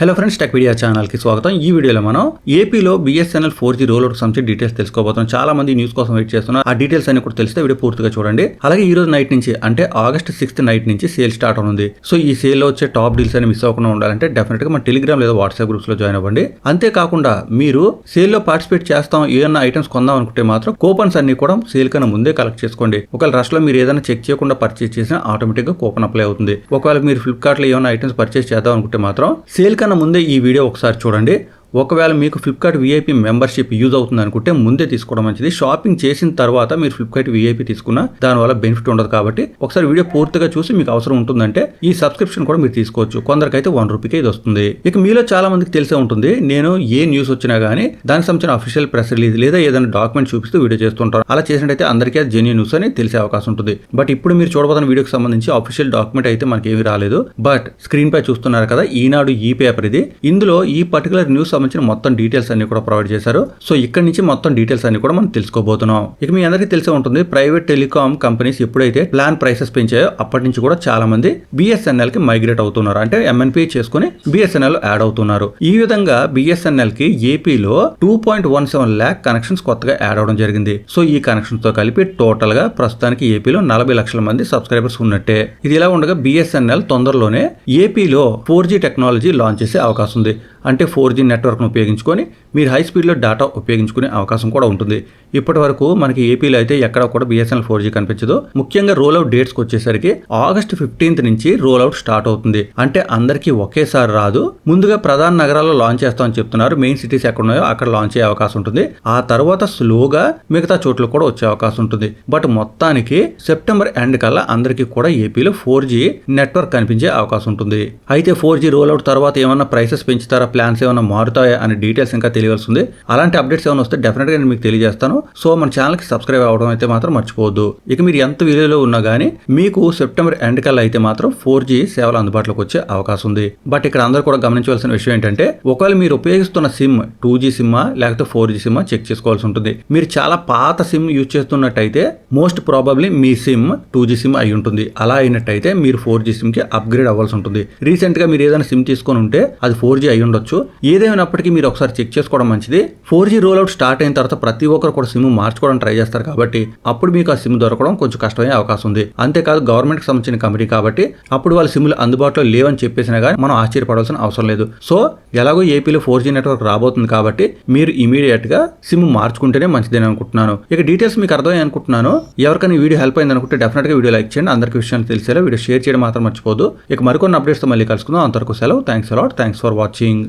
Hello friends, tech video ఛానల్కి స్వాగతం. ఈ వీడియోలో మనం ఏపీలో BSNL 4G రోల్అవుట్ సంబంధించి డీటెయిల్స్ తెలుసుకోబోతున్నాం. చాలా మంది న్యూస్ కోసం వెయిట్ చేస్తున్నారు. ఆ డీటెయిల్స్ అన్ని కూడా తెలిస్తే వీడియో పూర్తిగా చూడండి. అలాగే ఈ రోజు నైట్ నుంచి అంటే ఆగస్ట్ 6 నైట్ నుంచి సేల్ స్టార్ట్ అవుతుంది. సో ఈ సేల్ లో వచ్చే టాప్ డీల్స్ అని మిస్ అవ్వకుండా ఉండాలంటే డెఫినెట్ గా మన టెలిగ్రామ్ లేదా వాట్సాప్ గ్రూప్స్ లో జాయిన్ అవ్వండి. అంతేకాకుండా మీరు సేల్ లో పార్టిసిపేట్ చేస్తాం, ఏదైనా ఐటమ్స్ కొందాం అనుకుంటే మాత్రం కూపన్స్ అన్ని కూడా సేల్ కన్నా ముందే కలెక్ట్ చేసుకోండి. ఒకవేళ రష్ లో మీరు ఏదైనా చెక్ చేయకుండా పర్చేస్ చేసినా ఆటోమేటిక్ గా కూపన్ అప్లై అవుతుంది. ఒకవేళ మీరు ఫ్లిప్కార్ట్ లో ఏమైనా ఐటమ్స్ పర్చేస్ చేద్దాం అనుకుంటే మాత్రం సేల్ కన్నా ముందే ఈ వీడియో ఒకసారి చూడండి. ఒకవేళ మీకు ఫ్లిప్కార్ట్ VIP మెంబర్షిప్ యూజ్ అవుతుంది అనుకుంటే ముందే తీసుకోవడం మంచిది. షాపింగ్ చేసిన తర్వాత మీరు ఫ్లిప్కార్ట్ VIP తీసుకున్నా దానివల్ల బెనిఫిట్ ఉండదు. కాబట్టి ఒకసారి వీడియో పూర్తిగా చూసి మీకు అవసరం ఉంటుందంటే ఈ సబ్స్క్రిప్షన్ కూడా మీరు తీసుకోవచ్చు. కొందరికైతే ₹1 ఇది వస్తుంది. ఇక మీలో చాలా మందికి తెలిసే ఉంటుంది, నేను ఏ న్యూస్ వచ్చినా గానీ దానికి సంబంధించిన అఫీషియల్ ప్రెస్ రిలీజ్ లేదా ఏదైనా డాక్యుమెంట్ చూపిస్తూ వీడియో చేస్తుంటారు. అలా చేసినట్టయితే అందరికీ అది జెన్యూన్ న్యూస్ అని తెలిసే అవకాశం ఉంటుంది. బట్ ఇప్పుడు మీరు చూడబోతున్న వీడియోకి సంబంధించి అఫీషియల్ డాక్యుమెంట్ అయితే మనకి ఏమీ రాలేదు. బట్ స్క్రీన్ పై చూస్తున్నారు కదా, ఈనాడు ఈ పేపర్ ఇది. ఇందులో ఈ పర్టికులర్ న్యూస్ సంబంధించిన మొత్తం డీటెయిల్స్ అన్ని కూడా ప్రొవైడ్ చేశారు. సో ఇక్కడ నుంచి మొత్తం డీటెయిల్స్ అన్ని కూడా మనం తెలుసుకోబోతున్నాం. ఇక మీ అందరికీ తెలిసే ఉంటుంది, ప్రైవేట్ టెలికాం కంపెనీస్ ఎప్పుడైతే ప్లాన్ ప్రైసెస్ పెంచాయో అప్పటి నుంచి కూడా చాలా మంది BSNL కి మైగ్రేట్ అవుతున్నారు. అంటే MNP చేసుకుని BSNL యాడ్ అవుతున్నారు. ఈ విధంగా BSNL కి ఏపీలో 2.17 lakh కనెక్షన్స్ కొత్తగా యాడ్ అవడం జరిగింది. సో ఈ కనెక్షన్స్ తో కలిపి టోటల్ గా ప్రస్తుతానికి ఏపీలో 40 లక్షల మంది సబ్స్క్రైబర్స్ ఉన్నట్టే. ఇది ఇలా ఉండగా BSNL తొందరలోనే ఏపీలో 4G టెక్నాలజీ లాంచ్ చేసే అవకాశం ఉంది. అంటే 4G నెట్వర్క్ను ఉపయోగించుకొని మీరు హై స్పీడ్లో డేటా ఉపయోగించుకునే అవకాశం కూడా ఉంటుంది. ఇప్పటి వరకు మనకి ఏపీలో అయితే ఎక్కడ కూడా BSNL 4G కనిపించదు. ముఖ్యంగా రోల్అవుట్ డేట్స్కి వచ్చేసరికి ఆగస్ట్ 15 నుంచి రోల్అవుట్ స్టార్ట్ అవుతుంది. అంటే అందరికీ ఒకేసారి రాదు. ముందుగా ప్రధాన నగరాల్లో లాంచ్ చేస్తామని చెప్తున్నారు. మెయిన్ సిటీస్ ఎక్కడ ఉన్నాయో అక్కడ లాంచ్ అయ్యే అవకాశం ఉంటుంది. ఆ తర్వాత స్లోగా మిగతా చోట్ల కూడా వచ్చే అవకాశం ఉంటుంది. బట్ మొత్తానికి సెప్టెంబర్ ఎండ్ కల్లా అందరికీ కూడా ఏపీలో 4G నెట్వర్క్ కనిపించే అవకాశం ఉంటుంది. అయితే 4G రోల్అవుట్ తర్వాత ఏమన్నా ప్రైసెస్ పెంచుతారా, ప్లాన్స్ ఏమైనా మారుతాయా అనే డీటెయిల్స్ ఇంకా తెలియాల్సి ఉంది. అలాంటి అప్డేట్స్ ఏమైనా వస్తే డెఫినెట్గా నేను మీకు తెలియజేస్తాను. సో మన ఛానల్కి సబ్స్క్రైబ్ అవ్వడం అయితే మాత్రం మర్చిపోవద్దు. ఇక మీరు ఎంత విలువలో ఉన్నా కానీ మీకు సెప్టెంబర్ ఎండ్ కల్లా అయితే మాత్రం 4G సేవలు అందుబాటులోకి వచ్చే అవకాశం ఉంది. బట్ ఇక్కడ అందరూ కూడా గమనించవలసిన విషయం ఏంటంటే, ఒకవేళ మీరు ఉపయోగిస్తున్న సిమ్ 2G సిమ్మా లేకపోతే 4G సిమ్మా చెక్ చేసుకోవాల్సి ఉంటుంది. మీరు చాలా పాత సిమ్ యూజ్ చేస్తున్నట్టయితే మోస్ట్ ప్రాబబ్లీ మీ సిమ్ 2G సిమ్ అయి ఉంటుంది. అలా అయినట్టయితే మీరు 4G సిమ్ కి అప్గ్రేడ్ అవ్వాల్సి ఉంటుంది. రీసెంట్ గా మీరు ఏదైనా సిమ్ తీసుకొని ఉంటే అది 4G అయి ఉండొచ్చు. ఏదేమైనప్పటికీ మీరు ఒకసారి చెక్ చేసుకోవడం మంచిది. 4G రోల్అవుట్ స్టార్ట్ అయిన తర్వాత ప్రతి ఒక్కరు కూడా సిమ్ మార్చుకోవడం ట్రై చేస్తారు. కాబట్టి అప్పుడు మీకు ఆ సిమ్ దొరకడం కొంచెం కష్టమయ్యే అవకాశం ఉంది. అంతేకాదు గవర్నమెంట్ కి సంబంధించిన కంపెనీ కాబట్టి అప్పుడు వాళ్ళ సిమ్లు అందుబాటులో లేవని చెప్పేసినా కానీ మనం ఆశ్చర్యపడాల్సిన అవసరం లేదు. సో ఎలాగో ఏపీలో 4G నెట్వర్క్ రాబోతుంది కాబట్టి మీరు ఇమీడియట్ గా సిమ్ మార్చుకుంటేనే మంచిదని అనుకుంటున్నాను. ఇక డీటెయిల్స్ మీకు అర్థమయ్యాయి అనుకుంటున్నాను. ఎవరికైనా వీడియో హెల్ప్ అయింది అనుకుంటే డెఫినెట్ గా వీడియో లైక్ చేయండి. అందరికీ విషయాన్ని తెలిసేలా వీడియో షేర్ చేయడం మాత్రం మర్చిపోదు. ఇక మరికొన్ని అప్డేట్స్ తో మళ్ళీ కలుసుకుందాం. అంతవరకు సెలవు. Thanks a lot. Thanks for watching.